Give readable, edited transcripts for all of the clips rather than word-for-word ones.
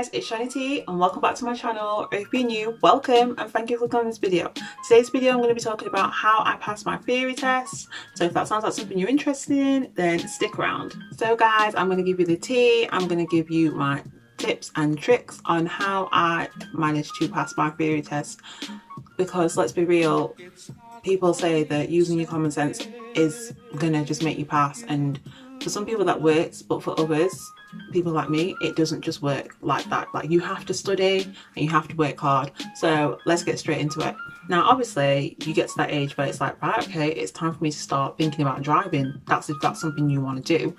guys, it's Shonnytee and welcome back to my channel. If you're new, welcome and thank you for clicking on this video. Today's video I'm going to be talking about how I passed my theory test. So if that sounds like something you're interested in, then stick around. So guys, I'm going to give you the tea. I'm going to give you my tips and tricks on how I managed to pass my theory test. Because let's be real, people say that using your common sense is going to just make you pass, and for some people that works, but for others, people like me, it doesn't just work like that. Like, you have to study and you have to work hard. So let's get straight into it. Now obviously you get to that age where it's like, right, okay, it's time for me to start thinking about driving. That's if that's something you want to do.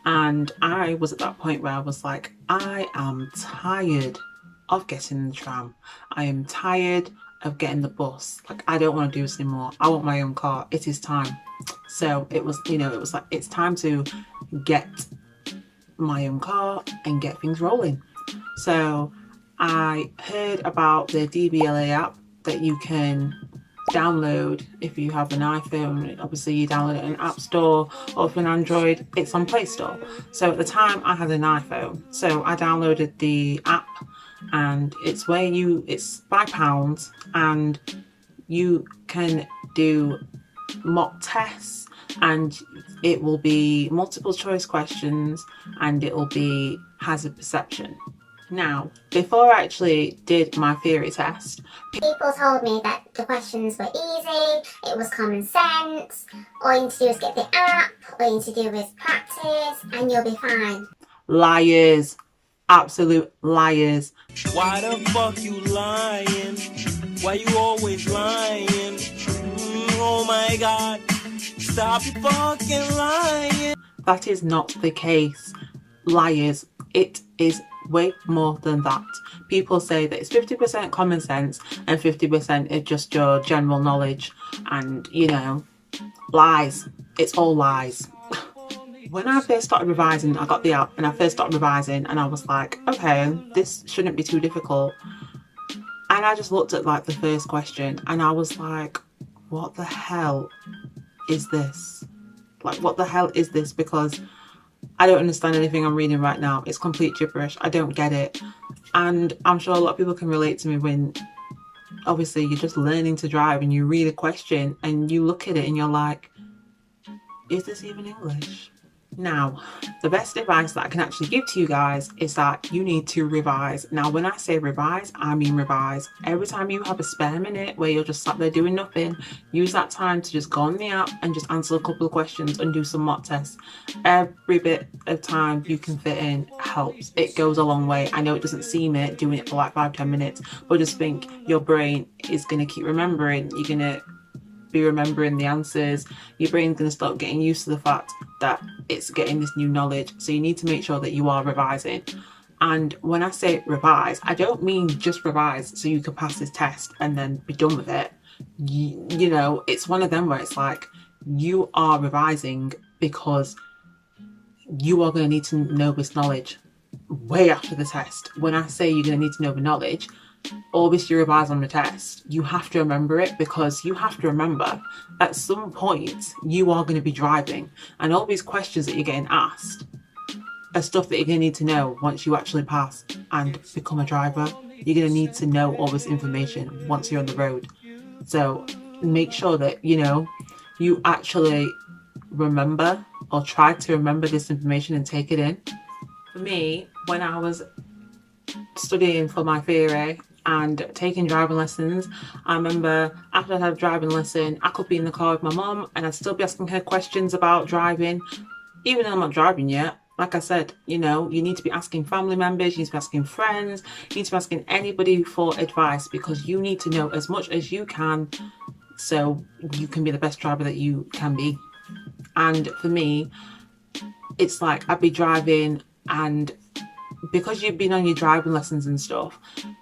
And I was at that point where I was like, I am tired of getting in the tram. I am tired of getting the bus. Like, I don't want to do this anymore. I want my own car. It is time. So it was, it was like, it's time to get my own car and get things rolling. So I heard about the DVSA app that you can download if you have an iPhone. Obviously you download it in App Store, or for an Android it's on Play Store. So at the time I had an iPhone, so I downloaded the app, and it's where it's £5 and you can do mock tests, and it will be multiple choice questions, and it will be hazard perception. Now, before I actually did my theory test, people told me that the questions were easy, it was common sense, all you need to do is get the app, all you need to do is practice, and you'll be fine. Liars. Absolute liars. Why the fuck you lying? Why you always lying? Oh my god, stop you fucking lying. That is not the case. Liars. It is way more than that. People say that it's 50% common sense and 50% is just your general knowledge, and lies. It's all lies. When I first started revising, I got the app and I first started revising, and I was like, okay, this shouldn't be too difficult. And I just looked at like the first question and I was like, what the hell is this? Like, what the hell is this? Because I don't understand anything I'm reading right now. It's complete gibberish. I don't get it. And I'm sure a lot of people can relate to me when obviously you're just learning to drive and you read a question and you look at it and you're like, is this even English? Now, the best advice that I can actually give to you guys is that you need to revise. Now, when I say revise, I mean revise. Every time you have a spare minute where you're just sat there doing nothing, use that time to just go on the app and just answer a couple of questions and do some mock tests. Every bit of time you can fit in helps. It goes a long way. I know it doesn't seem it, doing it for like 5-10 minutes, but just think your brain is going to keep remembering. You're going to be remembering the answers. Your brain's going to start getting used to the fact that it's getting this new knowledge. So you need to make sure that you are revising. And when I say revise, I don't mean just revise so you can pass this test and then be done with it. You know, it's one of them where it's like, you are revising because you are going to need to know this knowledge way after the test. When I say you're going to need to know the knowledge, obviously you revise on the test, you have to remember it, because you have to remember at some point you are going to be driving, and all these questions that you're getting asked are stuff that you're going to need to know once you actually pass and become a driver. You're going to need to know all this information once you're on the road. So make sure that you actually remember, or try to remember, this information and take it in. For me, when I was studying for my theory and taking driving lessons, I remember after I had a driving lesson, I could be in the car with my mum and I'd still be asking her questions about driving, even though I'm not driving yet. Like I said, you need to be asking family members, you need to be asking friends, you need to be asking anybody for advice, because you need to know as much as you can so you can be the best driver that you can be. And for me, it's like I'd be driving, and because you've been on your driving lessons and stuff,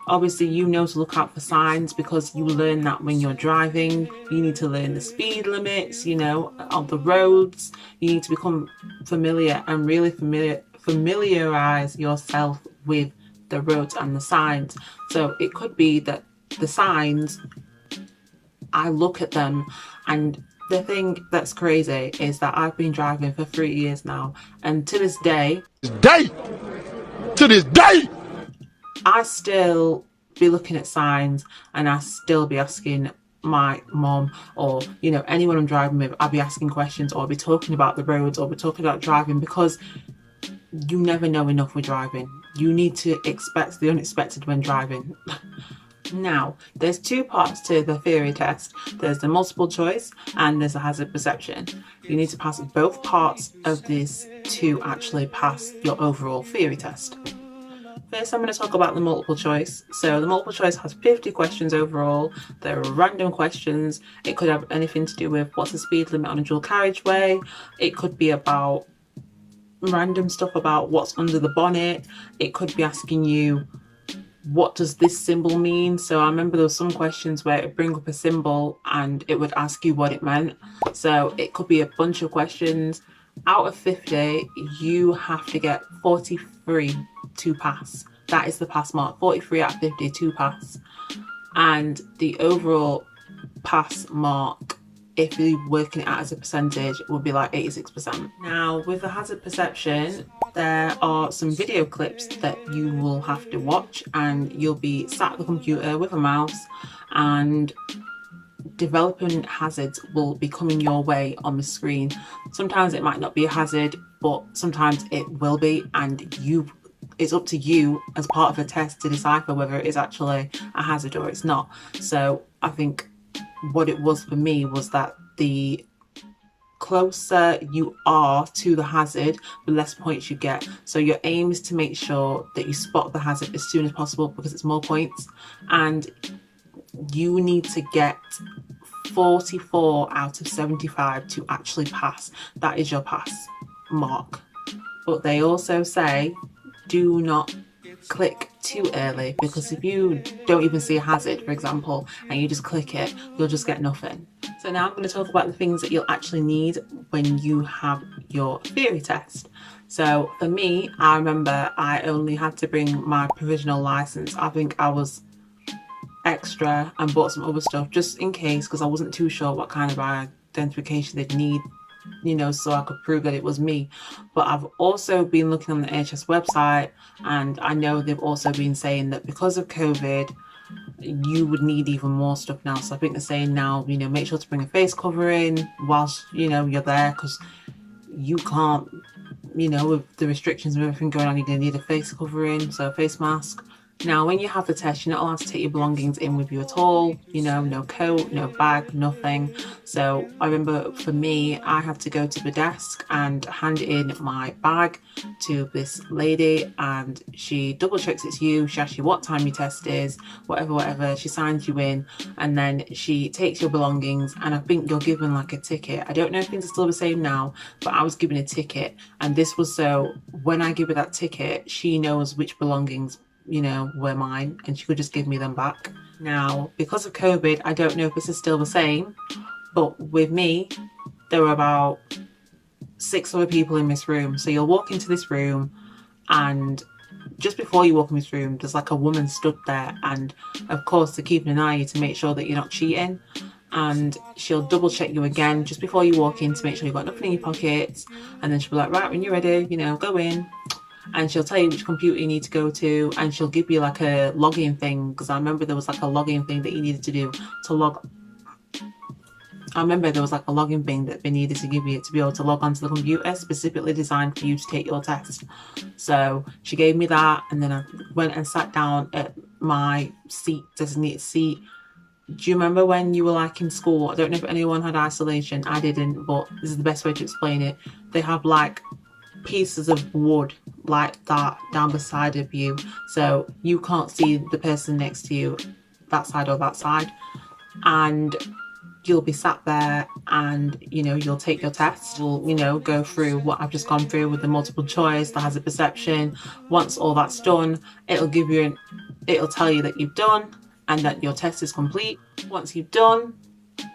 obviously you know to look out for signs, because you learn that when you're driving. You need to learn the speed limits, on the roads. You need to become familiar and really familiarize yourself with the roads and the signs. So it could be that the signs, I look at them, and the thing that's crazy is that I've been driving for 3 years now, and to this day, I still be looking at signs, and I still be asking my mom, or you know, anyone I'm driving with. I'll be asking questions, or I'll be talking about the roads, or be talking about driving, because you never know enough with driving. You need to expect the unexpected when driving. Now, there's two parts to the theory test. There's the multiple choice and there's a hazard perception. You need to pass both parts of this to actually pass your overall theory test. First, I'm going to talk about the multiple choice. So the multiple choice has 50 questions overall. There are random questions. It could have anything to do with what's the speed limit on a dual carriageway. It could be about random stuff about what's under the bonnet. It could be asking you, what does this symbol mean? So I remember there were some questions where it would bring up a symbol and it would ask you what it meant. So it could be a bunch of questions. Out of 50, you have to get 43 to pass. That is the pass mark. 43 out of 50 to pass. And the overall pass mark, if you're working it out as a percentage, would be like 86%. Now, with the hazard perception, there are some video clips that you will have to watch, and you'll be sat at the computer with a mouse, and developing hazards will be coming your way on the screen. Sometimes it might not be a hazard, but sometimes it will be, and it's up to you as part of the test to decipher whether it is actually a hazard or it's not. So I think what it was for me was that the closer you are to the hazard, the less points you get. So your aim is to make sure that you spot the hazard as soon as possible, because it's more points, and you need to get 44 out of 75 to actually pass. That is your pass mark. But they also say, do not click too early, because if you don't even see a hazard, for example, and you just click it, you'll just get nothing. So now I'm going to talk about the things that you'll actually need when you have your theory test. So for me, I remember I only had to bring my provisional license. I think I was extra and bought some other stuff just in case, because I wasn't too sure what kind of identification they'd need, you know, so I could prove that it was me. But I've also been looking on the NHS website, and I know they've also been saying that because of COVID, you would need even more stuff now. So I think they're saying now, you know, make sure to bring a face covering whilst, you know, you're there, because you can't, you know, with the restrictions and everything going on, you're going to need a face covering, so a face mask. Now, when you have the test, you're not allowed to take your belongings in with you at all. You know, no coat, no bag, nothing. So I remember for me, I had to go to the desk and hand in my bag to this lady, and she double checks it's you. She asks you what time your test is, whatever. She signs you in, and then she takes your belongings, and I think you're given like a ticket. I don't know if things are still the same now, but I was given a ticket, and this was so when I give her that ticket, she knows which belongings, you know, were mine, and she could just give me them back. Now, because of COVID, I don't know if this is still the same, but with me, there were about 6 other people in this room. So you'll walk into this room, and just before you walk in this room, there's like a woman stood there, and of course they're keeping an eye on you to make sure that you're not cheating, and she'll double check you again just before you walk in to make sure you've got nothing in your pockets, and then she'll be like, right, when you're ready, you know, go in. And she'll tell you which computer you need to go to, and she'll give you like a login thing, because I remember there was like a login thing that you needed to do to log. I remember there was like a login thing that they needed to give you to be able to log onto the computer, specifically designed for you to take your test. So she gave me that, and then I went and sat down at my seat, designated seat. Do you remember when you were like in school? I don't know if anyone had isolation. I didn't, but this is the best way to explain it. They have like pieces of wood like that down beside of you, so you can't see the person next to you, that side or that side, and you'll be sat there, and you know, you'll take your test. You'll, you know, go through what I've just gone through with the multiple choice, the hazard perception. Once all that's done, it'll give you it'll tell you that you've done and that your test is complete. Once you've done,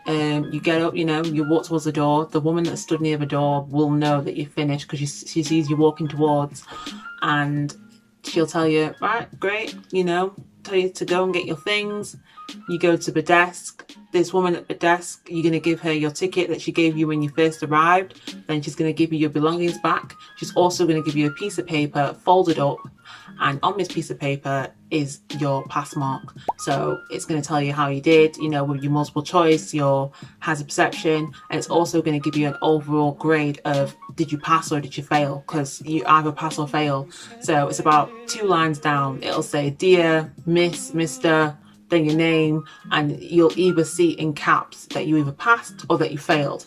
you get up, you know, you walk towards the door. The woman that stood near the door will know that you're finished, because she sees you walking towards, and she'll tell you, right, great, you know, tell you to go and get your things. You go to the desk. This woman at the desk, you're going to give her your ticket that she gave you when you first arrived. Then she's going to give you your belongings back. She's also going to give you a piece of paper folded up, and on this piece of paper is your pass mark. So it's going to tell you how you did, you know, with your multiple choice, your hazard perception, and it's also going to give you an overall grade of did you pass or did you fail, because you either pass or fail. So it's about 2 lines down. It'll say dear, miss, mister, then your name, and you'll either see in caps that you either passed or that you failed.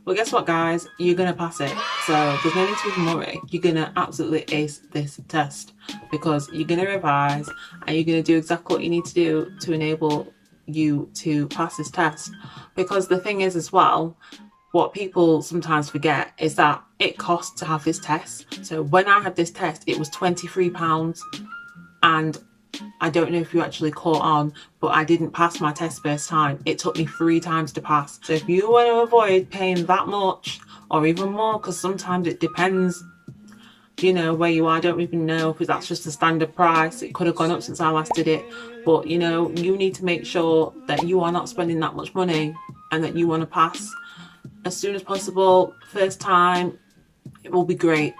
Well, guess what, guys? You're going to pass it. So there's no need to even worry. You're going to absolutely ace this test, because you're going to revise and you're going to do exactly what you need to do to enable you to pass this test. Because the thing is as well, what people sometimes forget is that it costs to have this test. So when I had this test, it was £23, and I don't know if you actually caught on, but I didn't pass my test first time. It took me 3 times to pass. So if you want to avoid paying that much or even more, because sometimes it depends, you know, where you are. I don't even know if that's just the standard price. It could have gone up since I last did it. But, you know, you need to make sure that you are not spending that much money and that you want to pass as soon as possible. First time, it will be great.